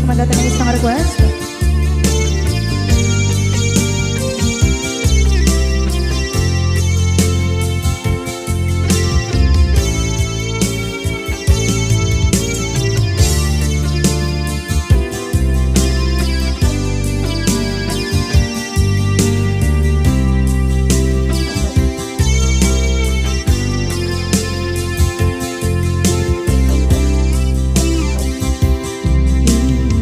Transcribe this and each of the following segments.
mandatang ng isang request.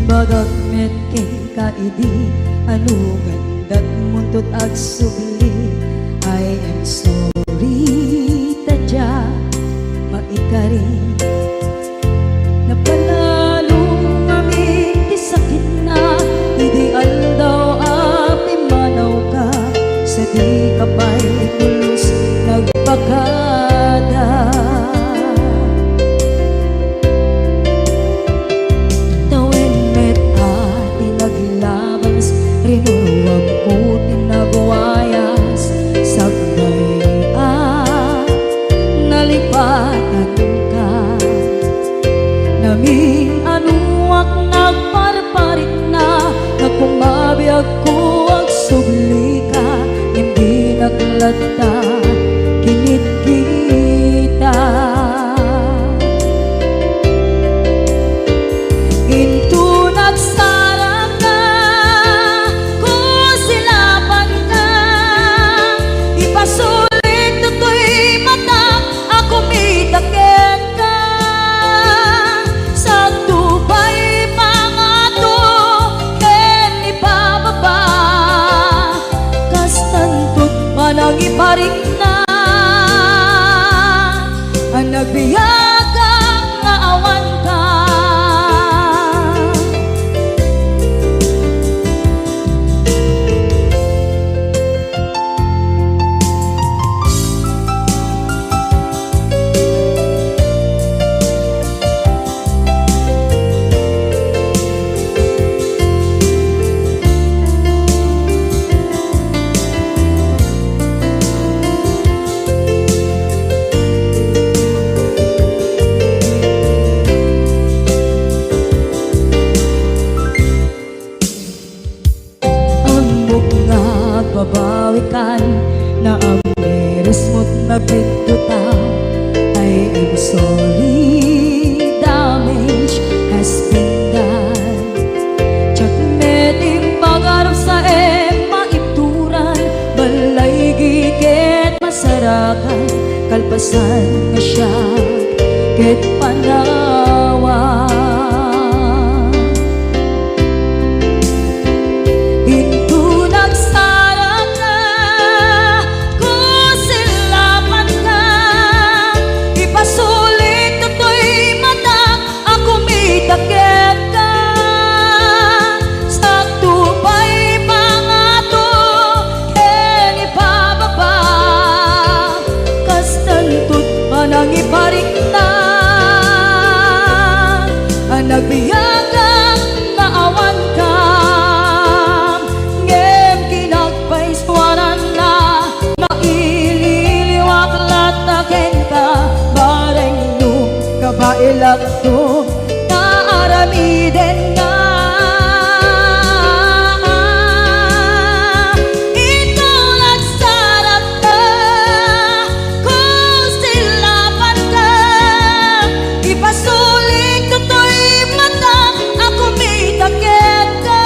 Bagat met kay kaidi anugan dat muntot ag subli. I am sorry tadya maikari napanalo ngami ti sakit na ideal daw api manaw ka sa di kapay pulos nagpakada. Rinuwag ko tinagwayas sagbay nalipatan ka namin anuak nagparparit na nagkumabiyag ko ag subli ka hindi naglata kinit kita into nagsara ka kusilapan ka ipasulit tutoy mata ako mitakit ka sa tubay pangato ken ipababa kastantot manang iparing na ang nagbiyagang nga awan ka. Babawikan na ang meres mo't nagpinduta. I am sorry, damage has been done. Tsak meting pangarap sa maipturan balay gigit masarakan kalpasan nga siya ket panawa. Takit ka sa tubay pangato ken ipababa kastantot manang iparing na ang nagbiyagang naawan ka ngem kinagpaiswanan na maililiwak lataken ka bareng nung kabailak to aramiden na ikaw nagsarap ka kusilapan ka ipasulit tutoy mata ako mitakit ka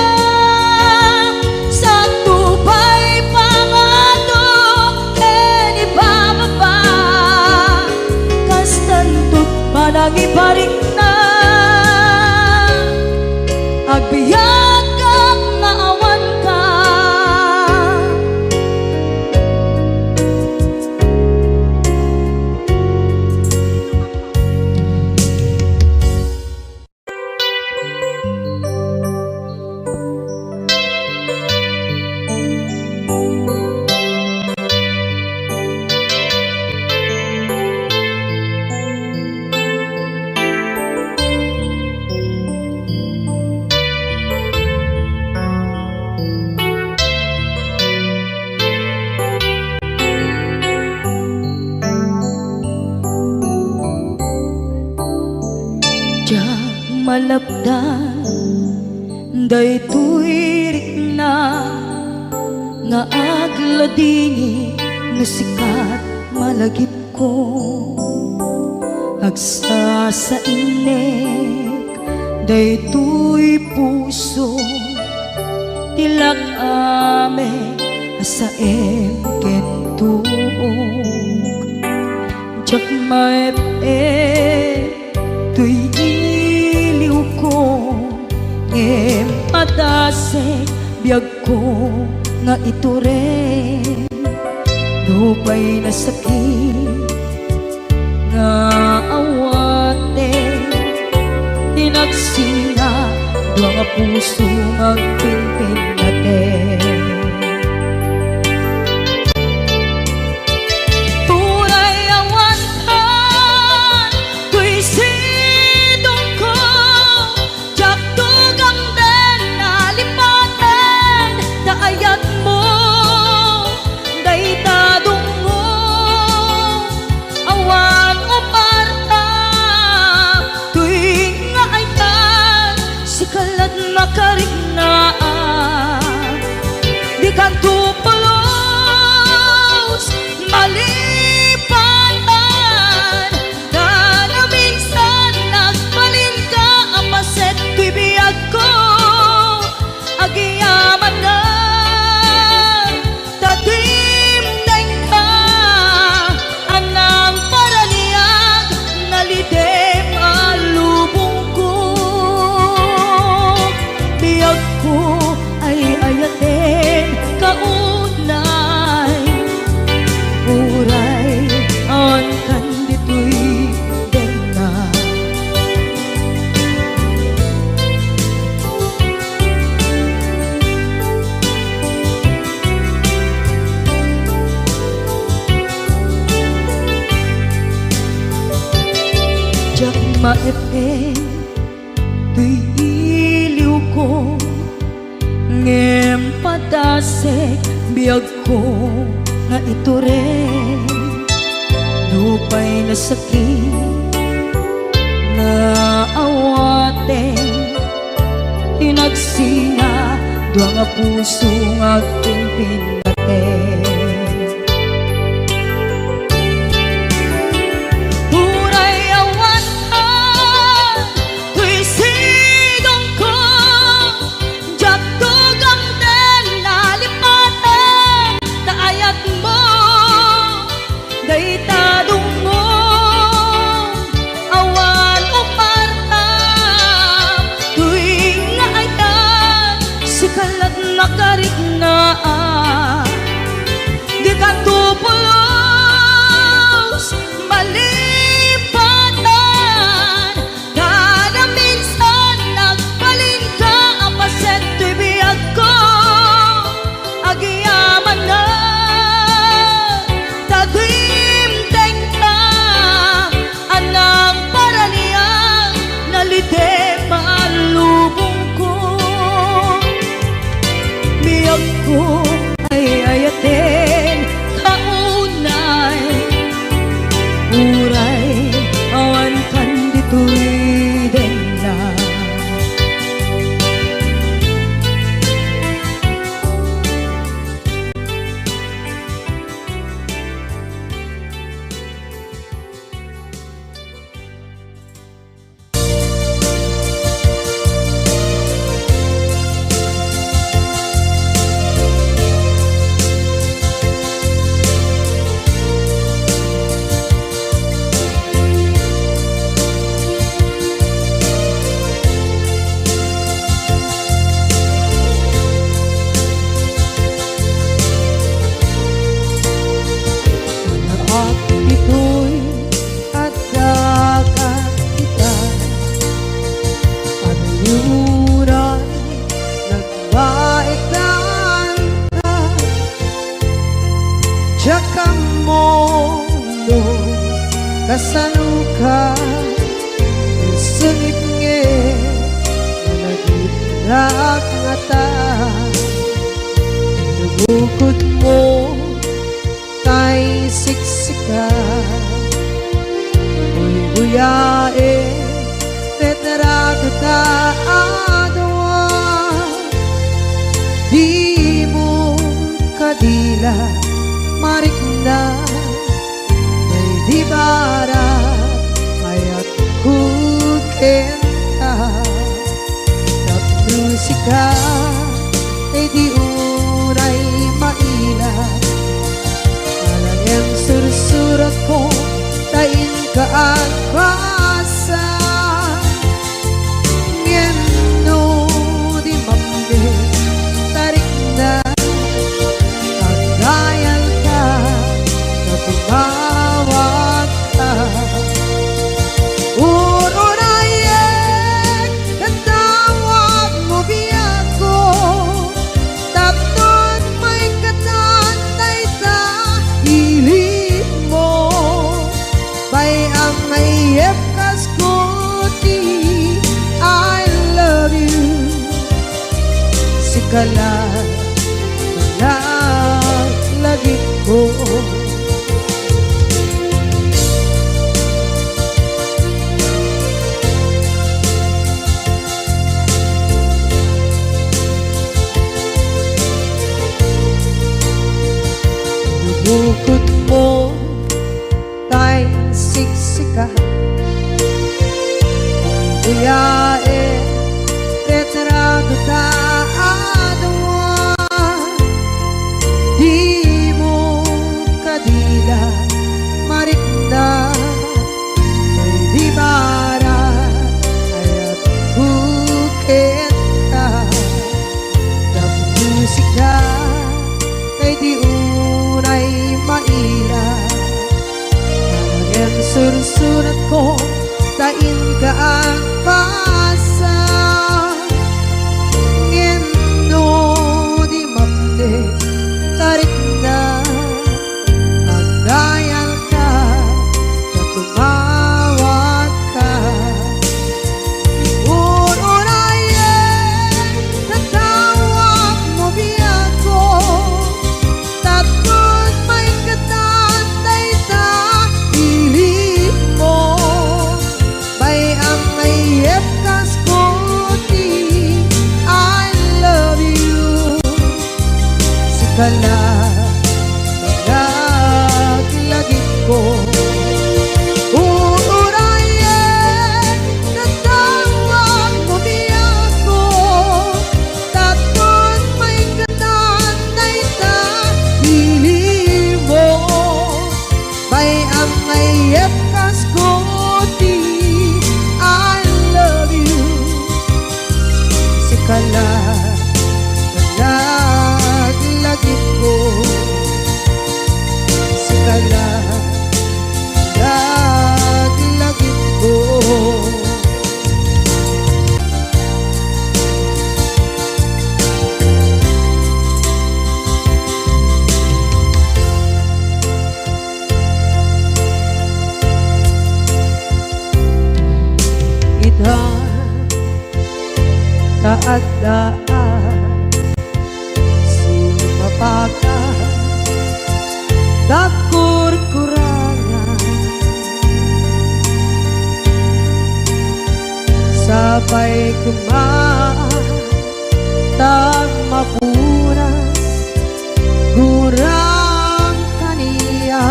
sa tubay pangato ken ipababa kastantot manang iparing na agbiyak kang naawan ka. malapdan Daytoy rikna nga agladingi na sikat malagip ko agsa sa inek daytoy puso tilak ame asaem kentuog jak maep tuy iliw ko ngem padase biyag ko nga ito rin lupay na sakit nga awate tinagsinga dua nga puso magpinpin natin turay awantan tuy sidong ko jak tugang den nalipaten kaayat mo daytadong mo awan o parta tuwing nga aytan sikalat makarignaan di ka tupulos malipatan na na minsan nagbalin ka apaset tuy biyag ko agiyaman na tatimdeng ka anang paraniyag nalidem alubong ko biyag ko ay ayaten kaunay uray on kanditoy denga jak maepeng tuy iliw ko ngem padasek biyag ko nga ito rin lupay na sakit na awate tinagsinga dua nga puso nga pimpin natin turay awantan tuy sidong ko jak tugang den nalipaten kaayat mo daytadong mo awan o parta tuwing nga aytan sikalat makarignaan di ka tupulos malipatan kada minsan nagbalin ka apaset tuy biyag ko agiyaman na tagimteng ka anang paraniyang nalidem alubong ko biyag ko ay ayaten kaunay uray awan kanditoy denna ito'y adagat kita Anuyuran nagbaikan ka Diyak mo no kasanuka Sungit nge managitag ngata Nabukod mo kay siksika Uy buyae petrado ta adwa kadila marikna may di bara ayat kukenta musika ay di unay maila alang sursurat ko tain ka ang basa ngeno di mambe tarik na kagayal ka tumawag ka urunayek katawag mo biyako tapnon may katantay sa hilig mo bay ang mayep kaskuti I love you sikala lagi ko bukod mo tayong siksika buyae retrado taadwa di mo kadila marikna may di bara ayat kukenta na musika kay di unay maila ang sursurat ko tain ka ang pasa ngeno di mamde tarik na at dayal ka na tumawag ka urunayek natawag mo biyako tapos may katantay sa hilig mo bay ang mayep kaskuti I love you sikala lagi ko urunayek natawag mo biyako tapos may katantay sa hilig mo bay ang mayep kaskuti I love you sikala lagi ko sikala lagi ko taadaan sumapaka dakur-kurangan sabay kumaan tag mapuras gurang kaniya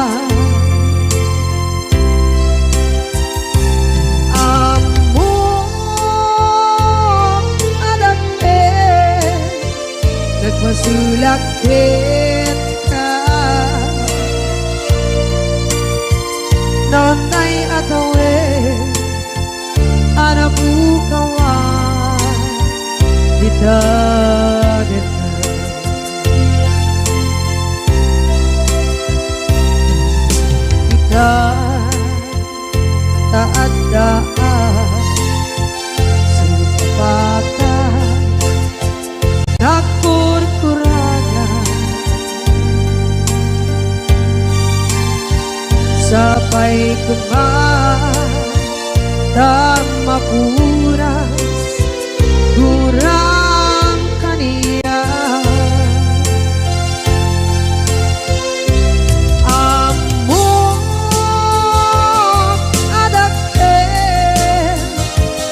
masulakit ka nonay atawe anabukawan dita kita taadaan sumpakan nakur-kurangan sabay kumaan tag mapuras gurang kaniya amok adake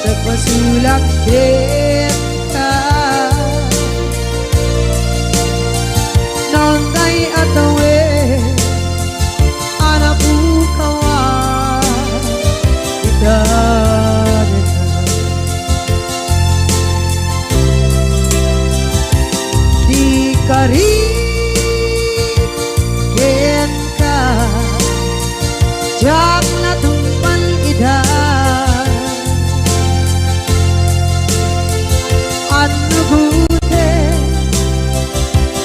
nagpasulakit ka nonday jak natumpan ida anu gute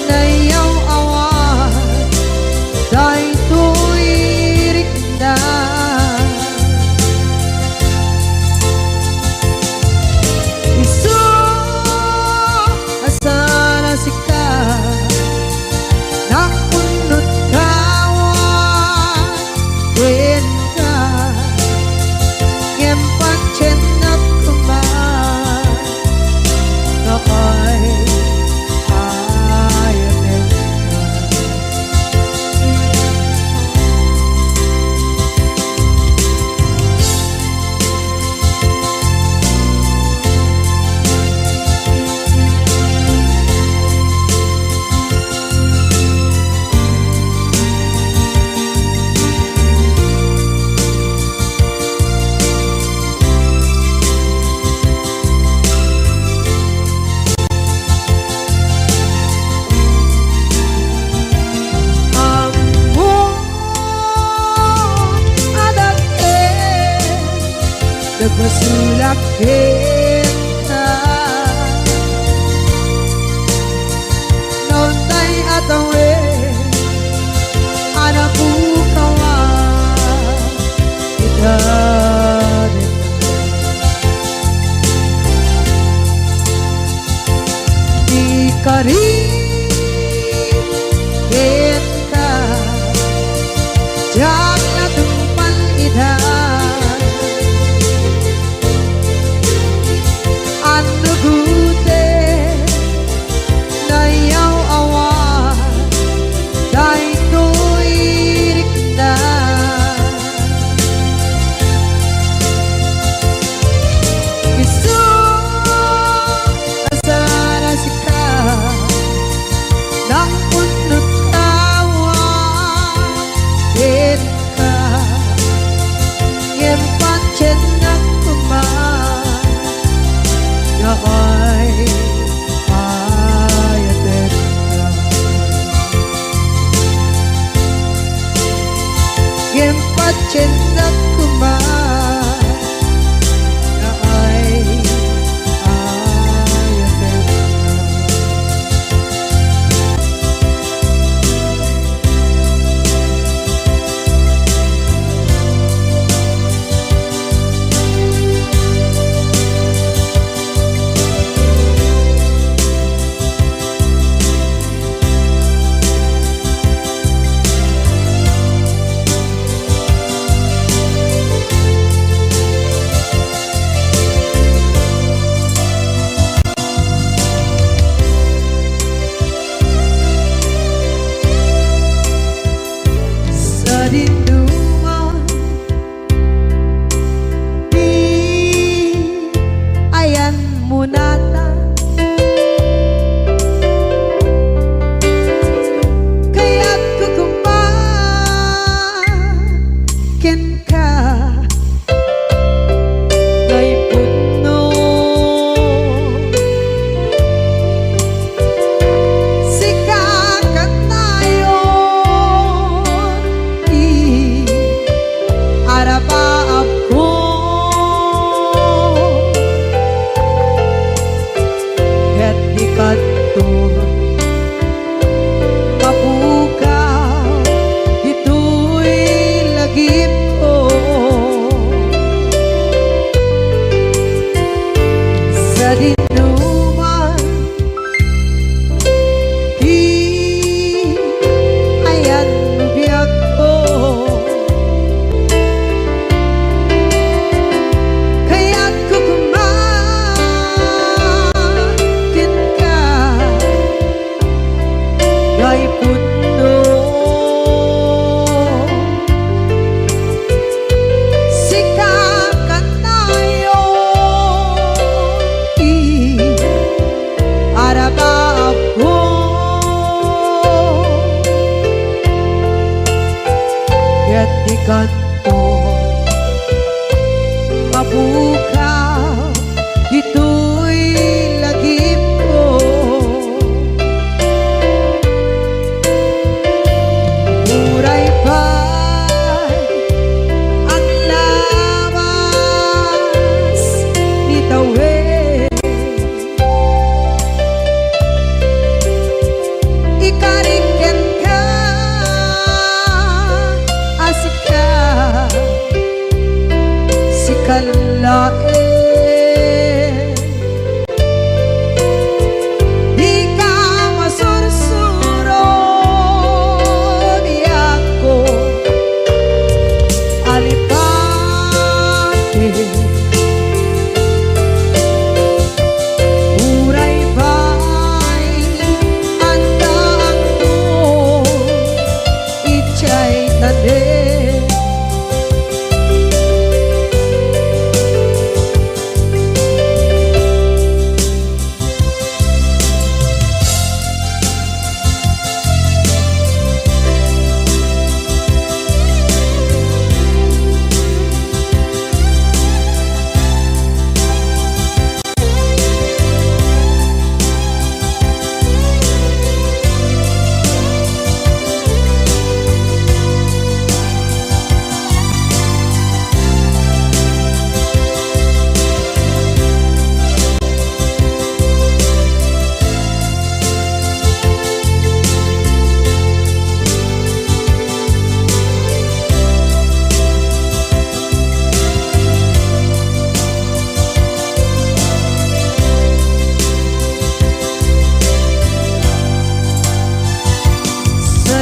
nayaw awat day tuirikda isu asana sika nakunut kawan denka ngempat cenap kemar noy ayanen nagmasulak kita nauntay atawe anak bukawan kita di kari kita jak natumpan ida anu gute nayaw awan day tuirikda isu asana sika nakunut kawan denka ngempat cendak kemar ay ayaten ngempat cendak kemar ay ayaten Rinduan di ayan munata kaya't kukumpakin ka ngay puno sikakat tayo arapaap ko ket di kanto mabukaw ito'y lagip ko sa dinuman di ayan biyak ko ay puno sikakat tayo arabaap ko ket di kanto mabukaw ito'y lagip ko kalain. Di ka masursuro niya ko alipate. Uray ba'y andaan mo ichay tade.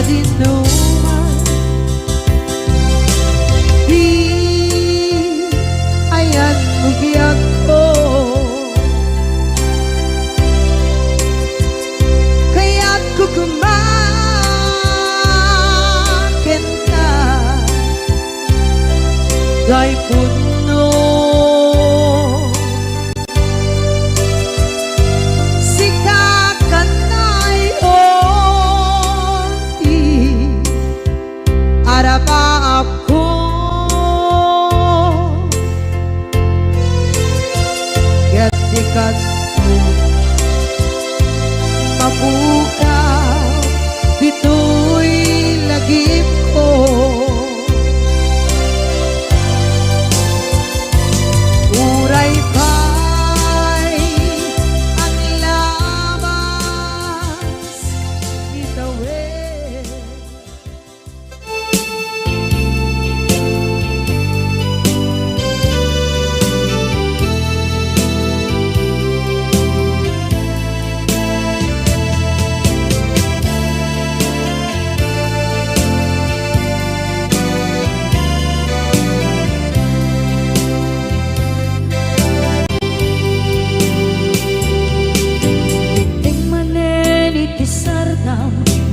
Dinuman di ayan bugyak ko kaya't kukumakin na gay puno ako gatikat mo mabukaw dito'y lagip ko. Uray ba'y ang labas itawid.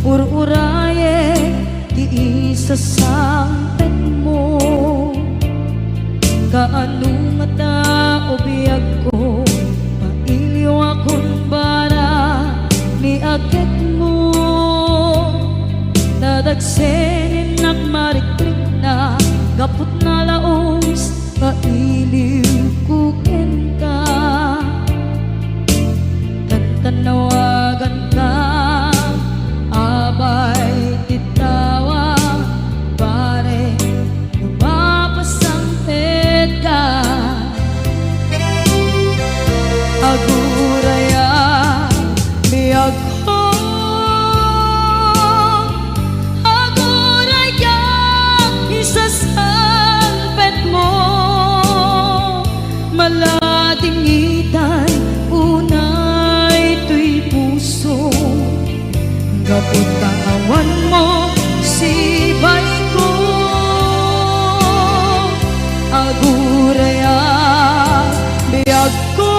Ur-uraye di isa sampet mo kaano nga ta ubiyag ko mailiw akong bara ni akit mo nadagsenin nagmarikrik na gapot na laos mailiw kukin ka tantanawagan ka abay titawa pare lumapasangpet ka aguraya biyag ko aguraya isasangpet mo malating itay unay tuy puso kapag kaawan mo si bay ko aguraya biyag ko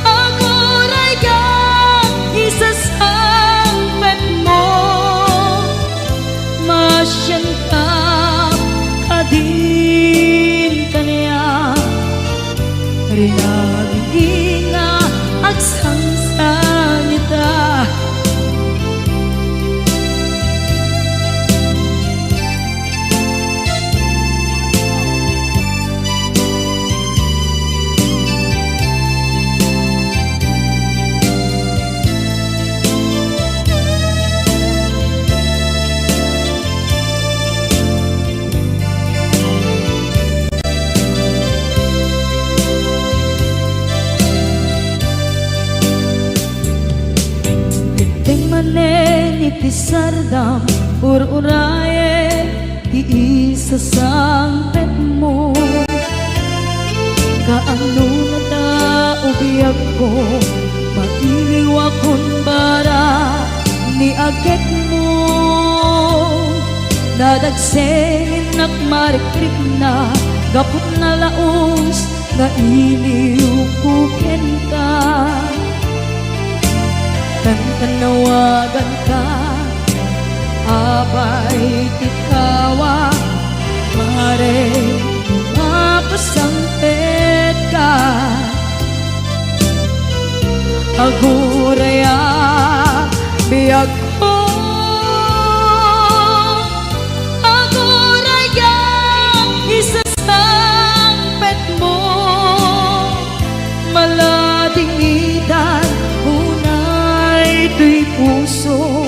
aguraya isasangpet mo masyan ka kadin kanya rinaging nga agsangsan ita. Iti sardam ur-uraye di isasangpet mo. Kaano na taubiyag ko, mailiw akong bara ni agit mo. Nadagsengin nakmarikrik na, gapot na laos na iliw kuken ka. Tanawagan ka, abay tikawa, pare mapasangpet ka. Aguraya biyag ko, aguraya isasangpet mo. Malading idan unay tuy puso,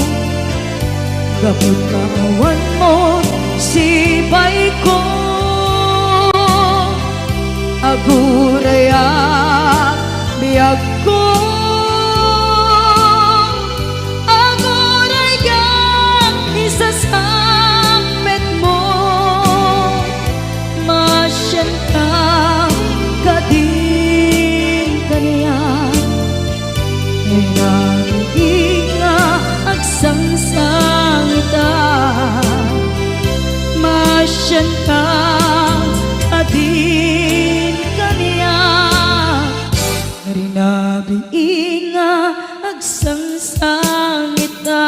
gapot kawan mo sibay ko. Aguraya biyag ko, aguraya isasangpet mo. Masyan ka kadin kaniya, ay nanghinga agsangsangita. Masyan ka adin kaniya, rinabiinga agsangsangita.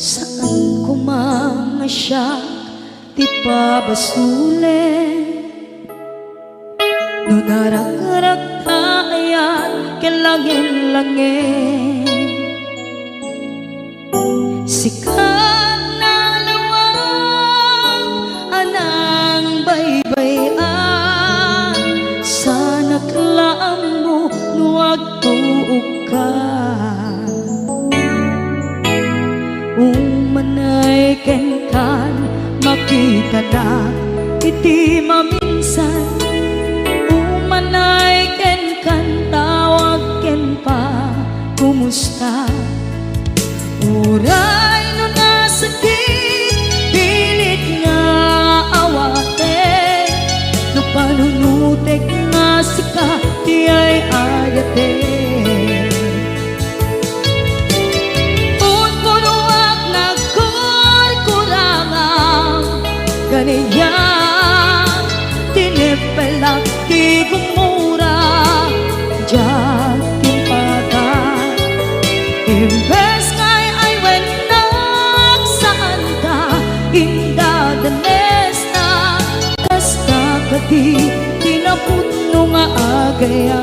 Saan ko mamasyak, di pa basule. No narak-rak tayan, kelangin-langin. Sikat na lawag, anang baybayan. Sana klaan mo, nuwag tuog ka. Umanay kenkan, makita na iti maminsan. Umanay kenkan, tawag ken pa, kumusta? Uray no nasakit, pilit nga awate. No panunutek nga sika, di ay ayate. Ganiya tinipelak di gumura, diyan timpata. Imbes ngay ay wenak saan ka, indadanes na. Kasta kati tinaputno nga agaya.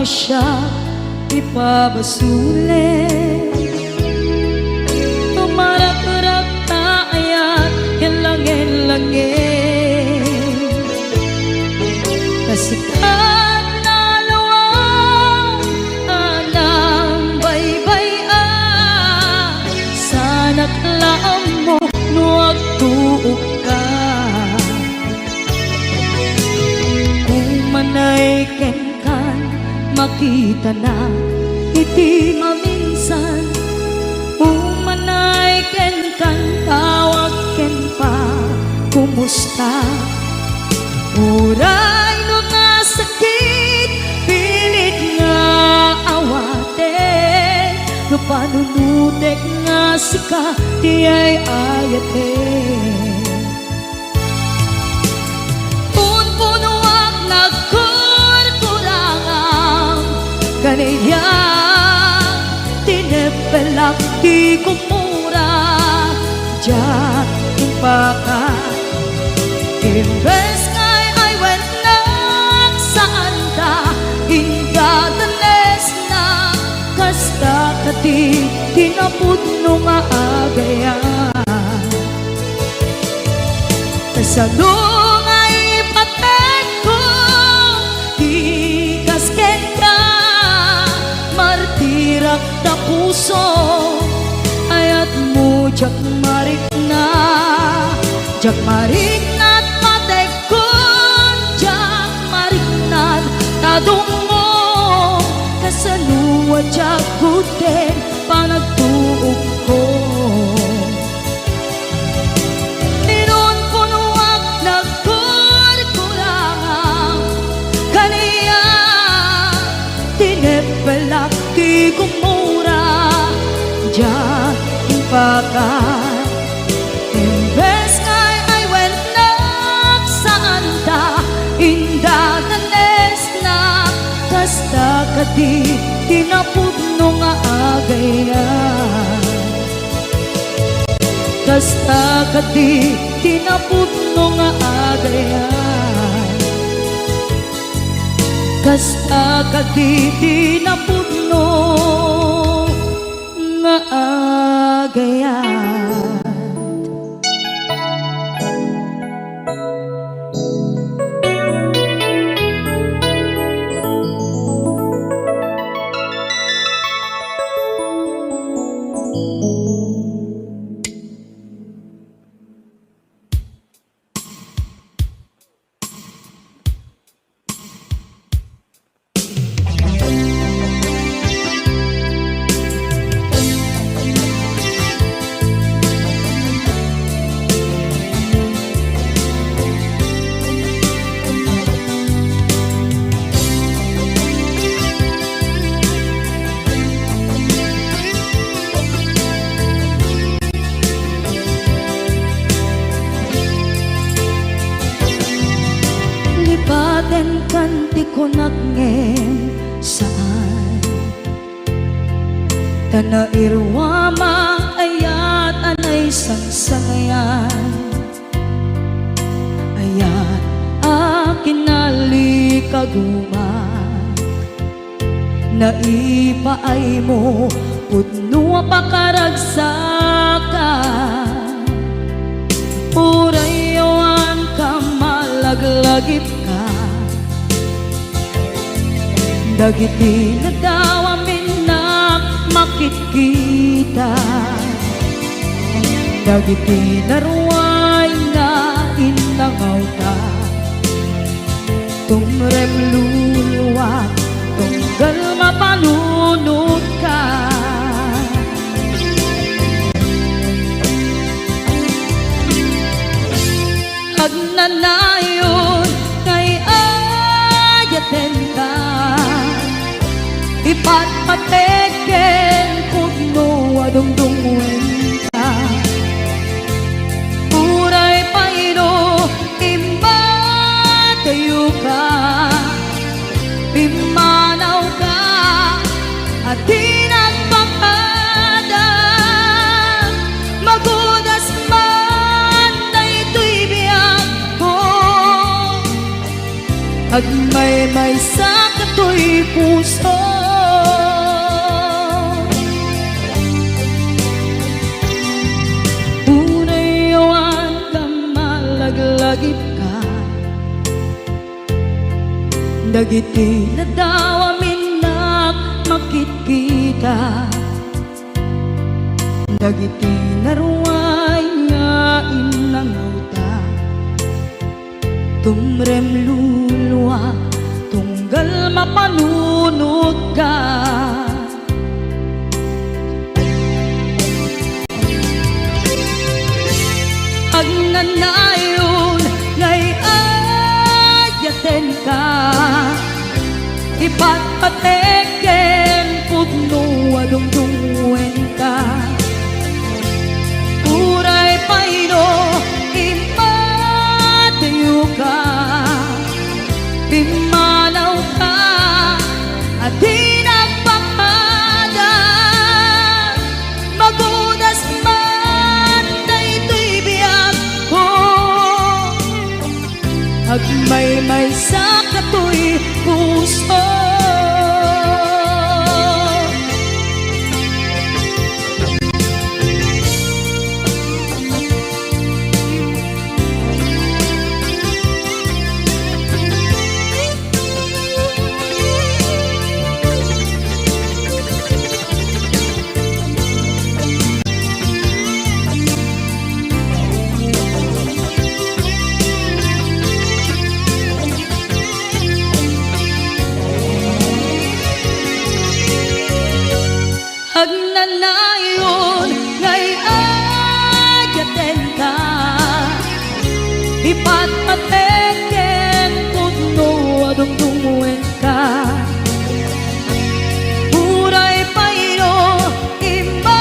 Siya ipabasule, tumarak-rak tayan, kelangin-langin. Kasikat na lawang, anang baybayan. Sana klaan mo, nuwag tuog ka. Umanay kenkan, makita na iti maminsan. Umanay kenkan, tawag dek nga sika di ay ayate. Punpunuak nagkurkurangang kaniya tinepelak di kumura jak impaka. Imbes ngay ay went nagsaan ta ingadanes na kasta kati tinapudno nga agaya. Kasadong ay patek ko di kasken ka martirak na puso ayat mo jak marik na patek ko jak marik na tadungo kasaluwa jak kuten panagtuog ko. Ninon punuak nagkurkurangang kaniya tinepelak di kumura jak impakan. Imbes ngay ay went nagsaan ta indadanes na kasta kadi tinapudno nga agaya. Kasta kadi tinapudno nga agaya. Kasta kadi tinapudno nga agaya. Lipaten kanti ko nagngem saan tanairwama ayat anay sangsangayan ayat akin nalikaguman naipaay mo pudno pakaragsakan urayawan ka malaglagip ka dagiti na daw amin na makikita dagiti naruay na inangaw ta tumrem luluwa tunggal mapanunod ka. Agnanayon kay ayaten ka ipatpateken pudno adungdungwen ka uray paino imba tayo ka pimanaw ka at di nagpakadang magudas man na ito'y biyak ko agmay-may sa kato'y puso. Unayawan ka malaglagip ka dagiti na daw amin na makikita dagiti naruay nga inangaw ta tumrem luluwa tunggal mapanunod ka. Agnanayon ngay ayaten ka ipatpateken pudno adungdungwen ka Agmay-may sa katoy puso. Agnanayon ngay ayaten ka, ipatpateken tudno adungdungwen ka. Uray payro imadayo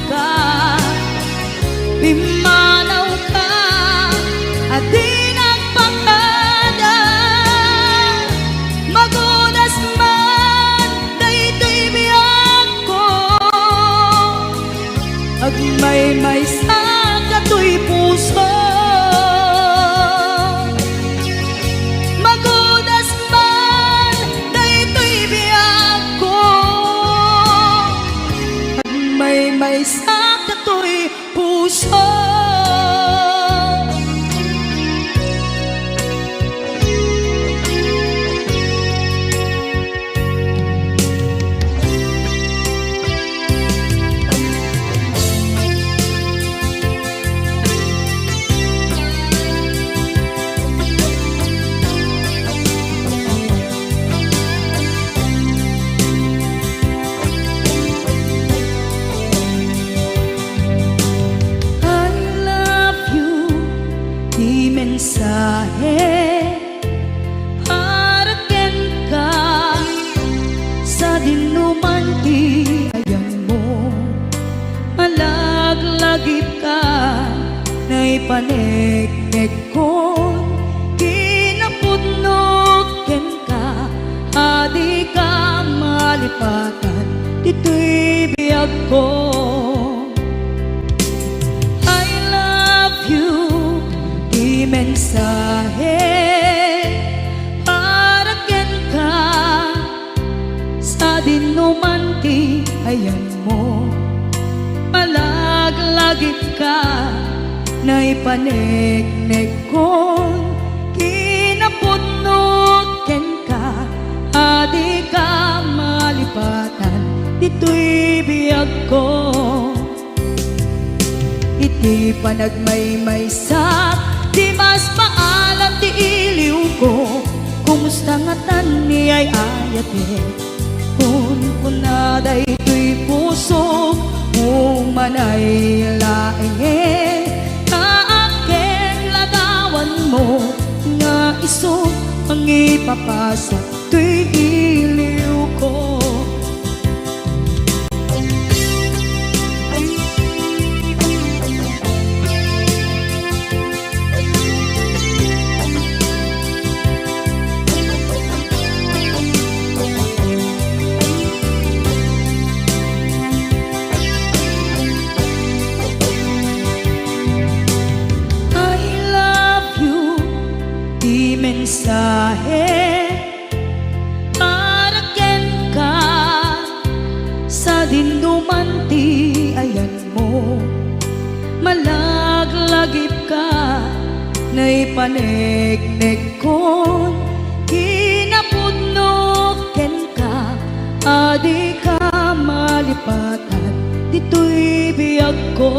ka, pimanaw ka, adi nagpangada. Magunas man daytoy biyag ko, agmay-may sa katoy puso. Magunas man daytoy biyag ko, agmay-may sa katoy puso. Mensahe para ken ka sa dinuman ti ayan mo, malaglagip ka na'y paneknek kon kinapudnot ken ka, adi ka malipatan dito'y biyag ko. Mensahe para ken ka sa dinuman ti ayan mo, malaglagip ka na'y paneknek kon kinapudnot ken ka, adi ka malipatan dito'y biyag ko. Iti panagmay-maysak di mas maalam ti iliw ko, kumusta nga tan ni ay ayate. Kun kunaday to'y puso, umanay laeng kaaken ladawan mo, nga iso ang ipapasa to'y iliw ko. Mensahe para ken ka sa dinuman ti ayan mo, malaglagip ka na'y paneknek kon kinapudnot ken ka, adi ka malipatan dito'y biyag ko.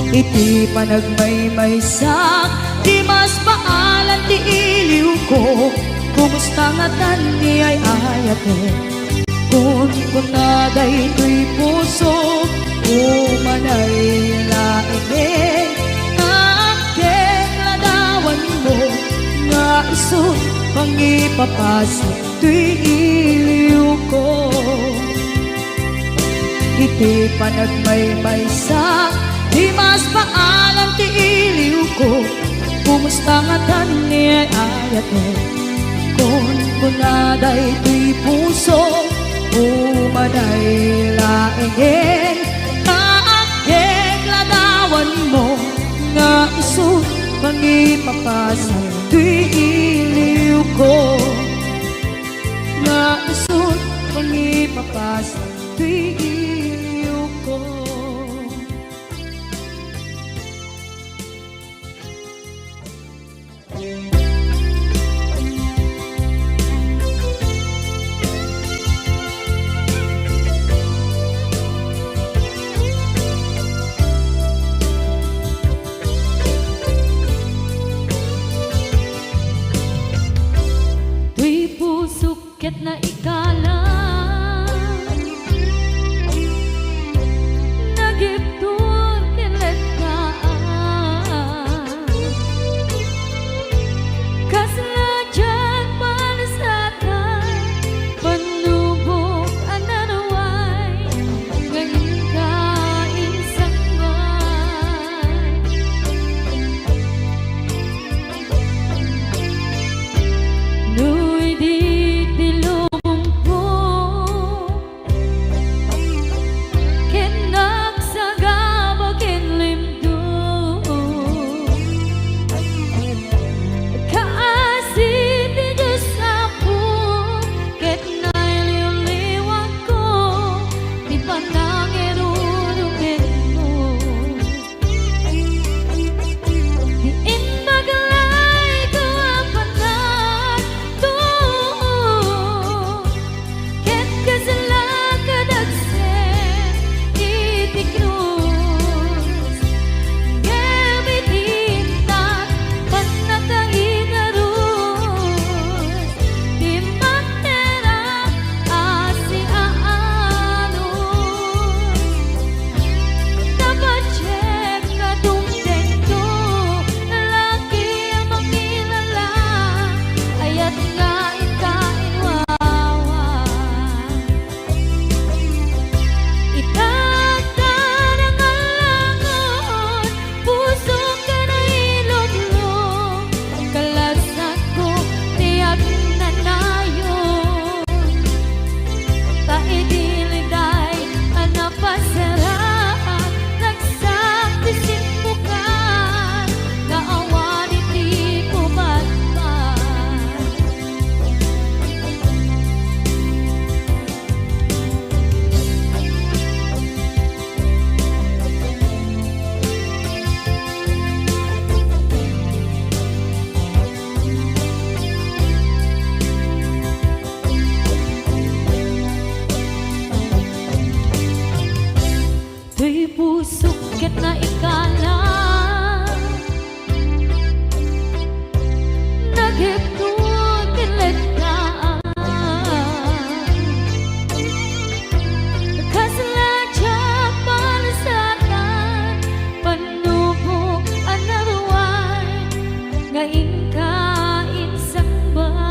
Iti panagmay-maysak di mas maalan ti iliw ko, kumusta nga tan ni ay ayate. Kun kunaday to'y puso, umanay laeng kaaken ladawan mo, nga iso pang ipapasa to'y iliw ko. Iti panagmay-maysak di mas maalan ti iliw ko, kumusta nga tan ni ay ayate. Kun kunaday to'y puso, umanay laeng kaaken ladawan mo, na iso mangipapasal tuy iliw ko na iso mangipapasal tuy iliw ko. Sukit na ikala nagiptur kilit ka kasla dyan malasatan panubok ananaway ngayon ka insangay nuy di pusukit na ikala naghiptun kilit ka kasla dyan malasatan panubok anaway ngayon ka insangban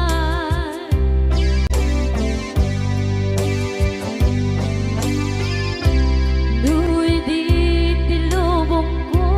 nuy di tilubong ko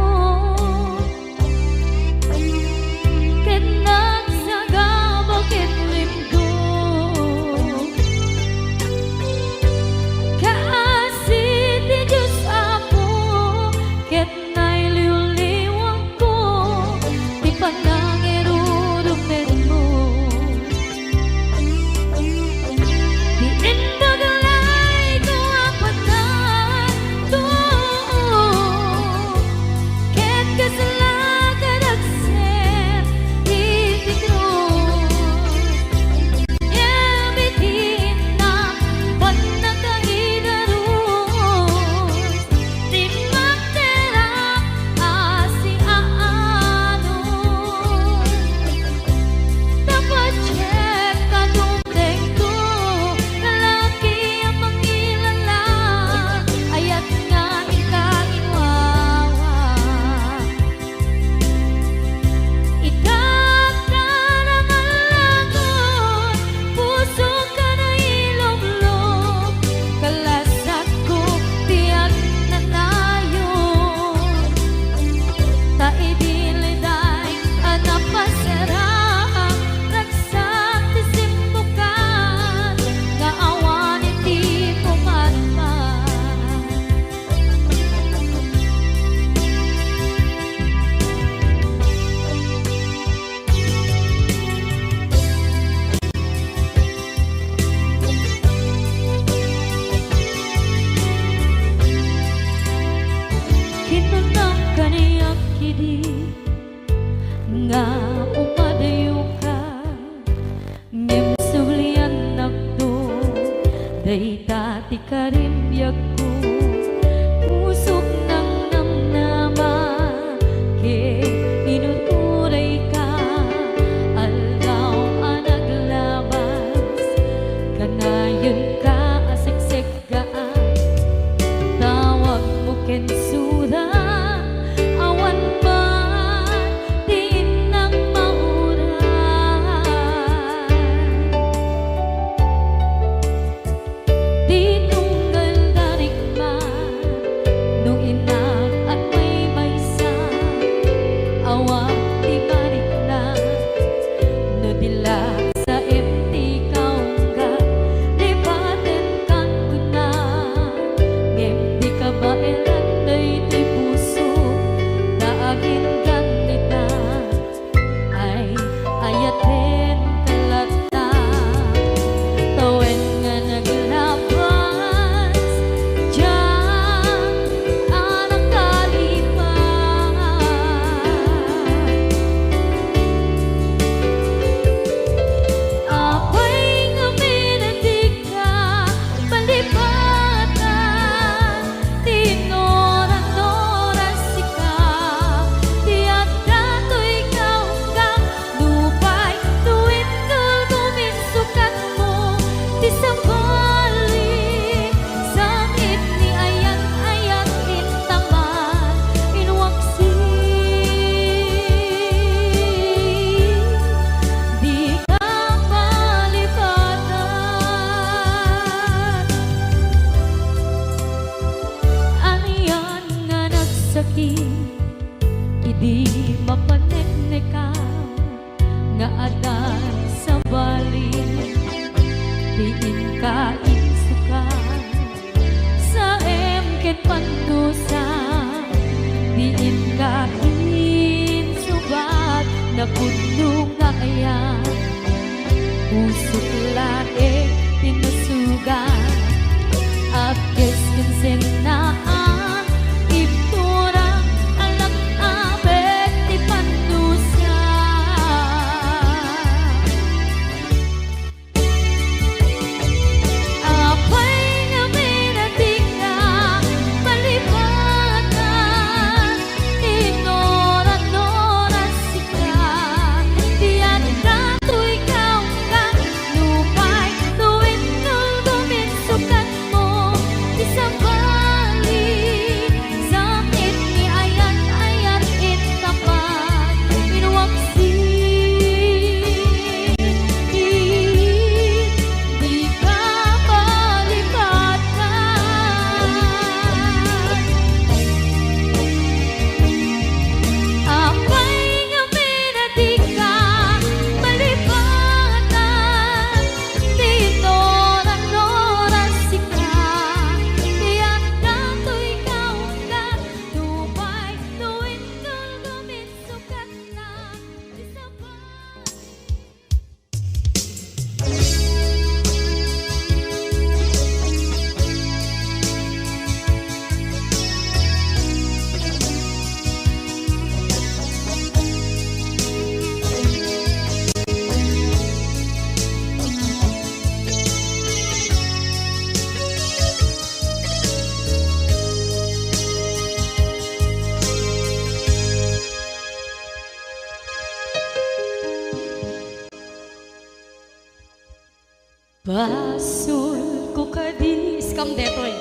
sakit, idi mapanekneka nga adan sa bali, diin ka insuka sa emket pandusa, diin ka insubat na puno nga ayan, usok lae tinusugan, apkes kinsen na iptura alang abet ti pandusa. Apay nga minatika palibatan, tinora-nora sika, diyan ka tuy ikaw ka, lupay tuwin nung duminsukan mo, isang bali, sakit ni ayan-ayan itapat, inuwaksin, di ka palibatan. Apay nga minatika palibatan, tinora-nora sika, diyan ka tuy ikaw ka, lupay tuwin nung duminsukan na, isang bali. Basul ko kadi iskam detoy,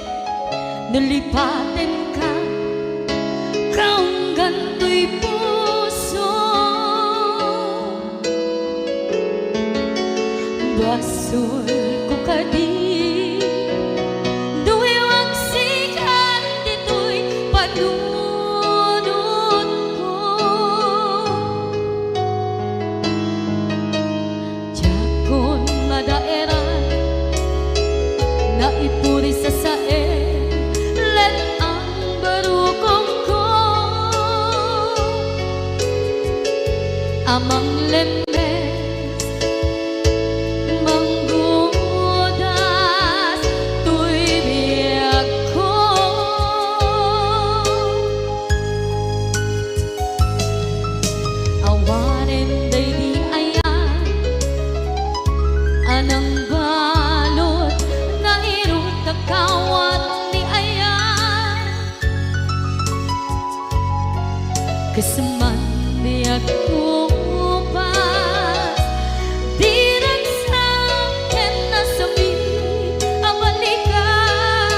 nalipatin ka kaung gantoy puso. Basul ko kadi duwewang sikan ditoy panunod ko. Jakon madaeran na ipuri sa sae, let ang barukong ko, amang lemes manggudas tuy biyag ko. Awanen day di ayan anang balot na irot kakawat ni ayan, kasaman di ako pas, di nagsakin na sabi ang balikan,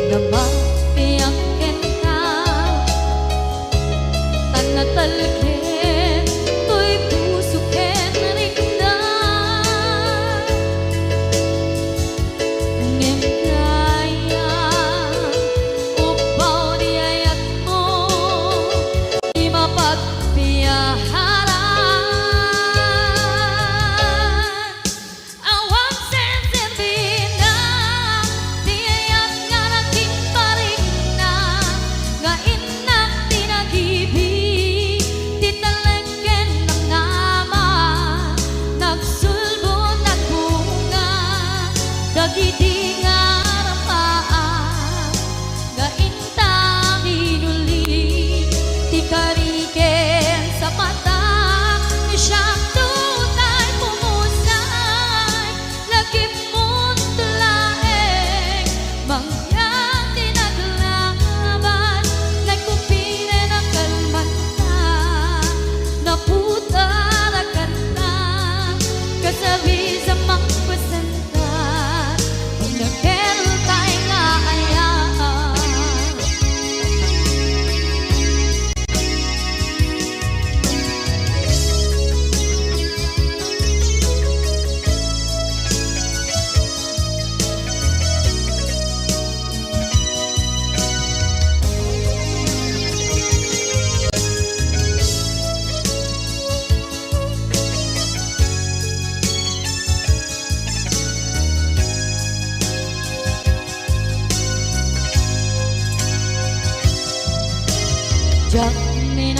na mapiangkin ka tanatalkin tuy pusuken rikna, ngem kaya upaw di ayat mo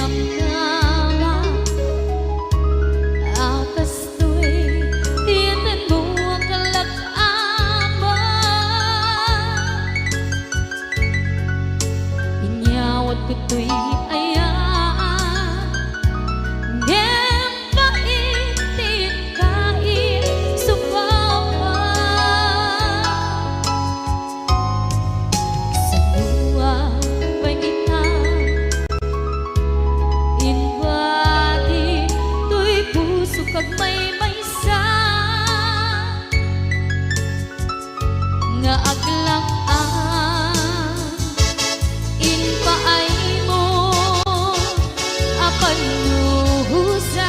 namnaman akas to'y tiyanan mo ang kalagaman. Inyawat ko to'y ayan ngem paitin kain subawa sa luwa pangitan inwati to'y puso kag may maysa nga aglaan inpaay mo apan luhusa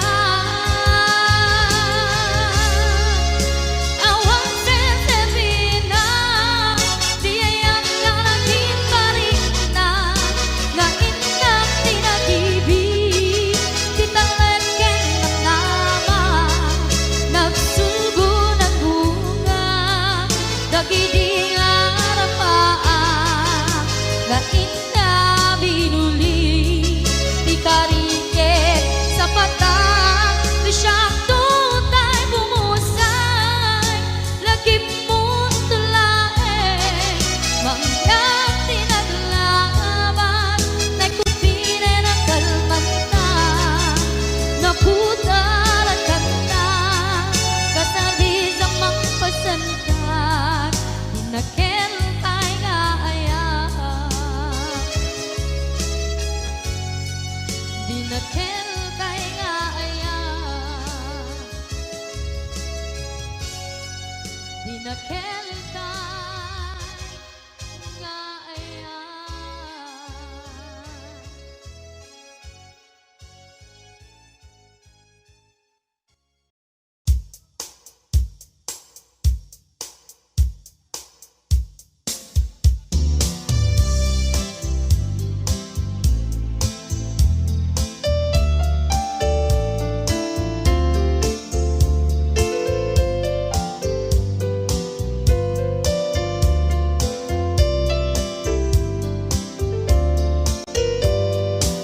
awang sensebina di ayam ka langit parina nga inang tinagibig di talagyan ng nama nagsugo ng bunga dagidi nga rapaan nga ina binuli di kariket sa patang di siyang tutay bumusay lagip mo tulae mangyang tinaglaban nagkupire ng kalmanta naputaran ka na kasabi sa magpasantan dinakentay nga ayan dinakentay nga ayan dinakentay nga ayan.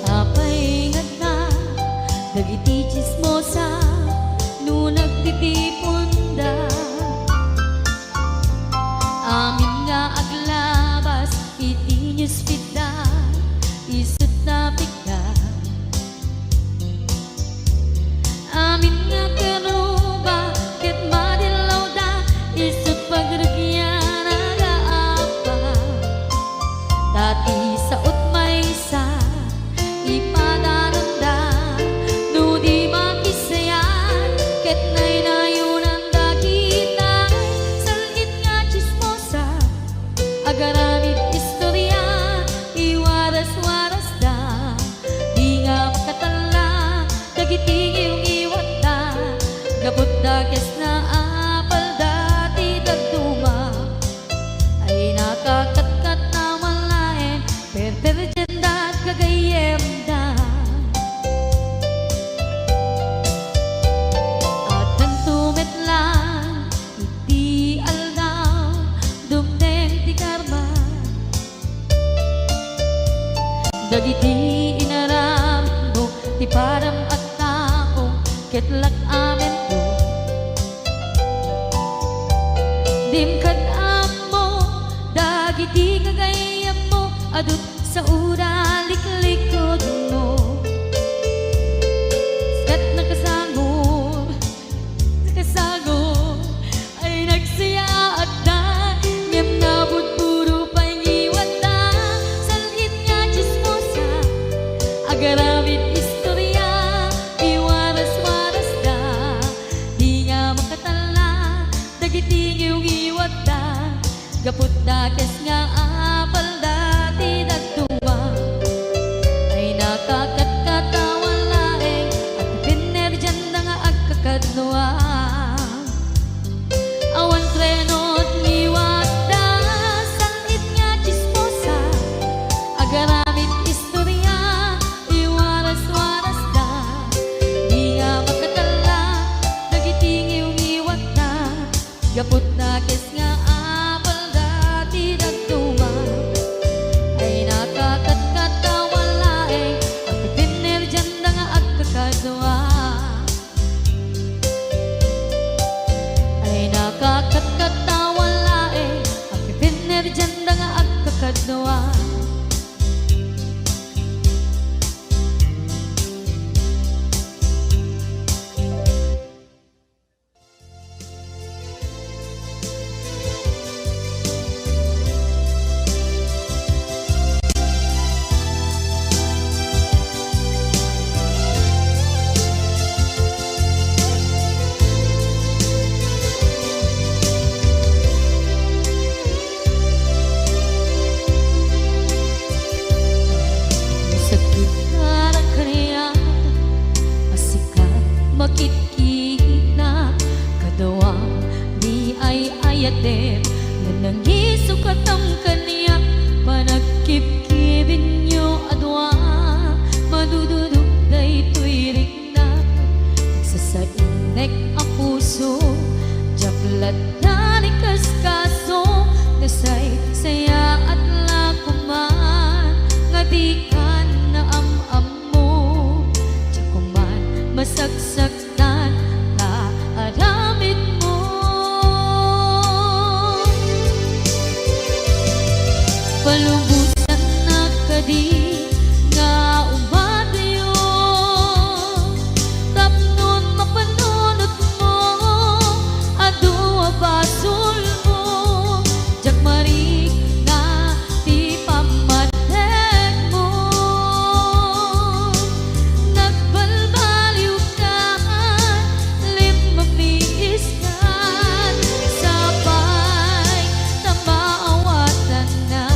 Apay ingat na dagiti chismosa no nagtitipon da amin nga aglabas iti newsfeed da isut na pigda amin nga karuba ket madilaw da isut pagragyan nagaapa tati saot maysa ipadananda no di makisayan ket naynayunan dakita salit nga chismosa agaramid istorya iwaras-waras da di nga makatala dagiti iyong iwat da gabot da kes na apal dati dagduma ay nakakatkat na malain perperjen da kagayem da at nang tumetlan iti aldaw dumdeng ti karma dagiti inaram mo ti param at tao ketlak amen ko dimkad mo dagiti kagayem mo adut sa ura liklikod mo skat nakasagod ay nagsaya at da ngem nabot puro pangiwat da salit nga chismosa agaramid istorya iwaras-waras da di nga makatala dagiti iyong iwat da gapot da kes nga apal dati dagtuwa ay nakakatkatawan laeng at pinerjan da nga agkakadluwa awan trenot liwat da salit nga chismosa agaramid istorya iwaras-waras da di nga makatala dagiti iyong iwat da gapot da kes nga apal dati dagtuwa kadwa. Sakit na ng kanya, masikat makikita, kadawa di ay ayatem, na nangisukat ang kanya, panagkip-kibin niyo adwa, madududog na ito'y rikna, nagsasainek ang puso, jaklat na likas-kaso, nasay saya at lakuman, nga di ka na am-am-mo, tsakuman masagsaktan na aramid mo. Palubusan na kadi nga umadayo, tapnon mapanunot mo, adua basol mo, jakmarik na ti pamatek mo. Nagbalbaliw ka, limang niis ka, sabay na maawatan na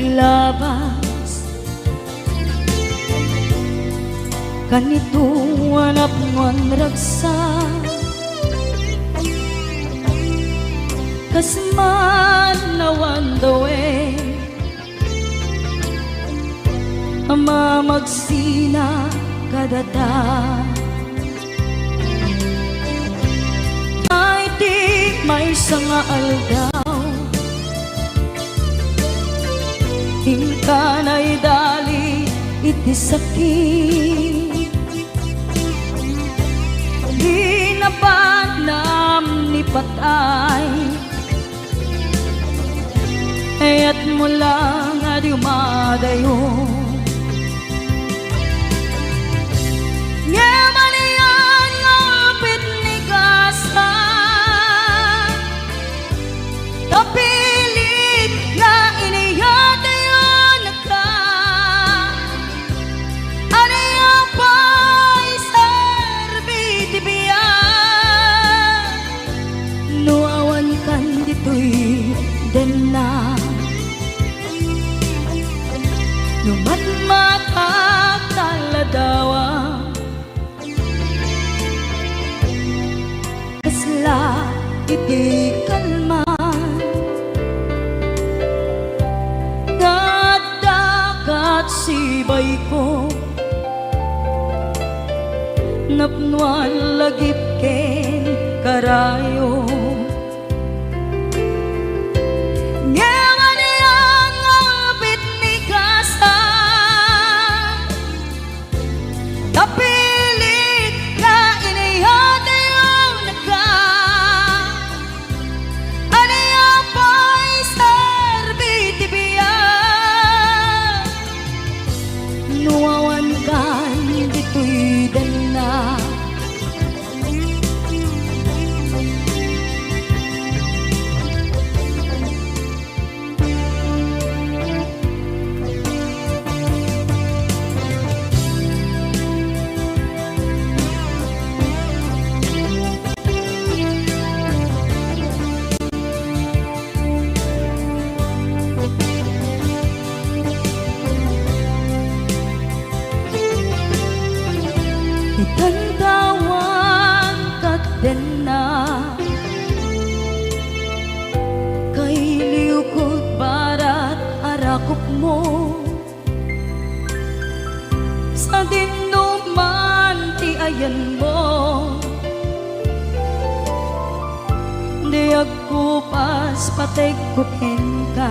naglabas kanito anak mon ragsa kasman nawan dawe ama magsina kadata ay di may sanga aldaw hingkanay dali iti sakit di napanam ni patay ayat mo lang adi umadayo nyamanian ngapit ni gasa tapilit nga iniyatayo naka aniya pa'y serbiti biya nuawan kan dito'y dena numatmatak taladawa kasla iti kalman nagdagat sibay ko napnuan lagip ken karayo tapilit na inihatayo naka aniya pa'y serbiti biya nuawan kan dito'y dana itantawan kat na kay liukod barat arakop mo sa dinuman ti ayan mo di agkupas patay kupen ka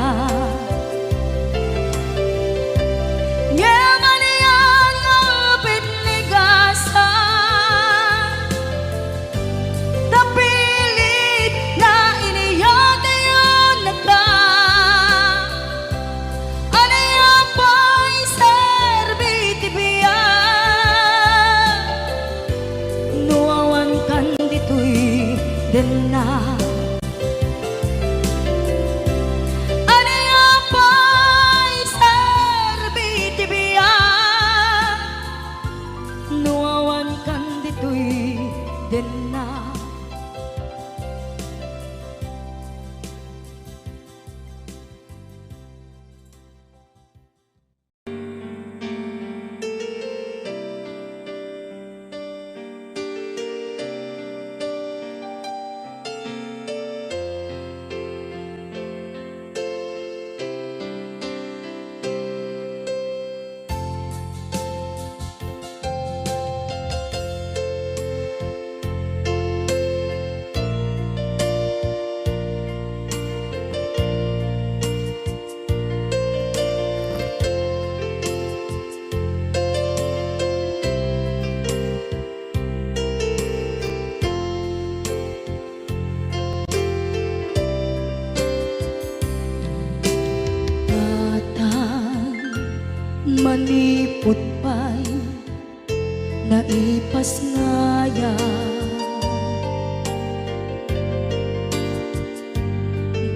dena aniya pa'y serbiti biya nuawan kan dito'y dena manipot pa'y naipas ngaya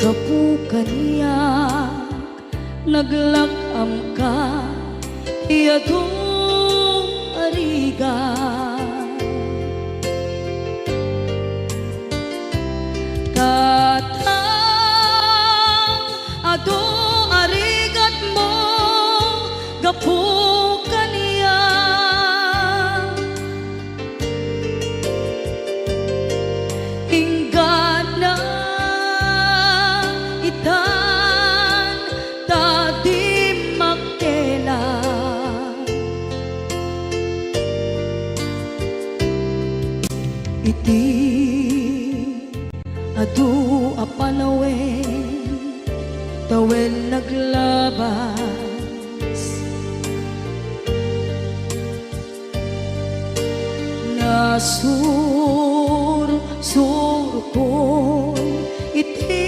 gapu kaniyak naglakam ka iyadong ariga katang ado arigat iti adu apanawen tawen naglabas nasur ko iti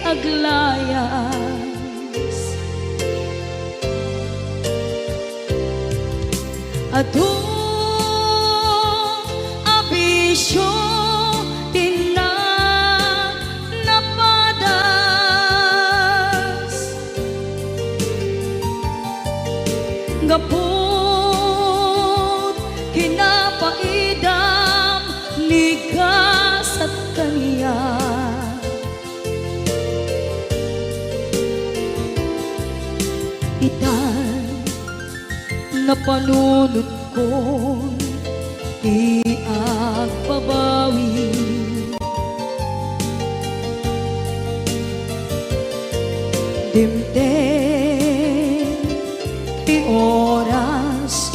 aglayas adu abisyo gapot kinapaidam ligas at kaniya itan na panunod ko iagpabawi dimden ti oras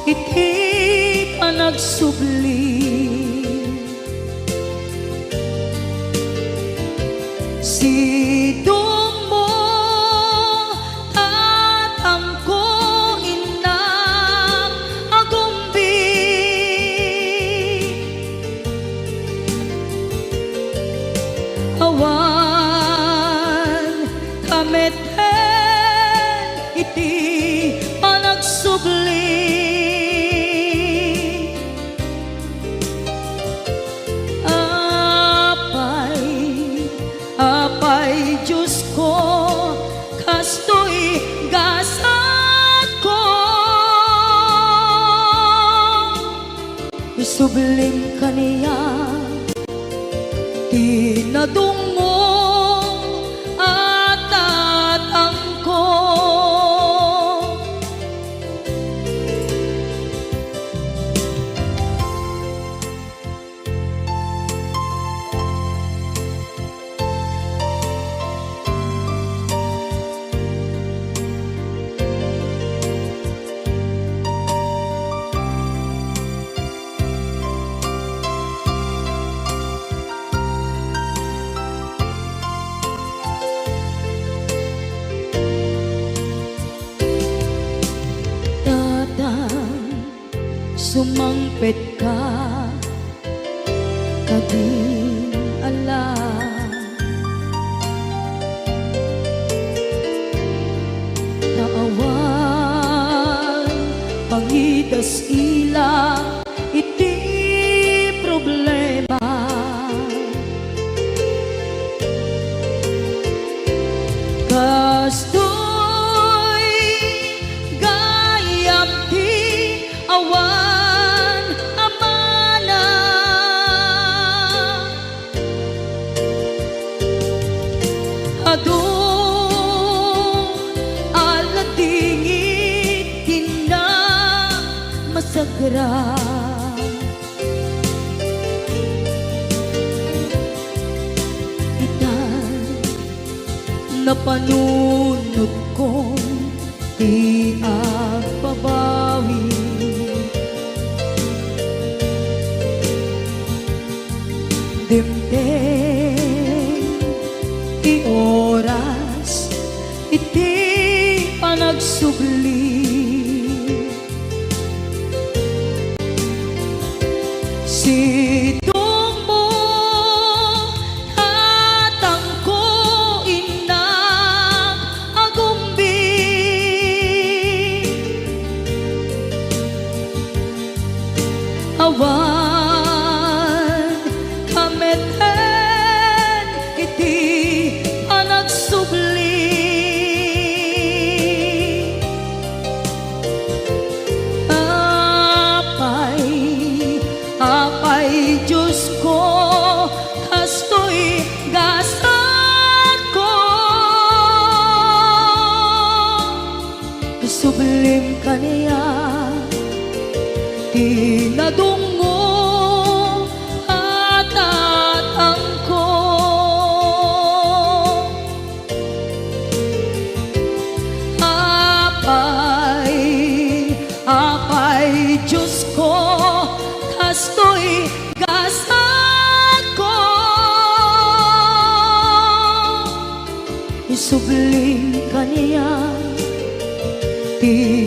iti panagsubli sidong mo tatangko inang agumbi awan kameten iti panagsubli apay Diyos ko kastoy gasat ko isublim kaniya tinadungo at tatangko sumangpet ka kadin alam naawan pangidas ila iti problema kastoy gayam ti awan adu aladingit tina masagra itan napanunod ko di agpabawi dimden ti oras iti panagsubli sidong mo tatangko inang agumbi awan kameten iti panagsubli niya. Di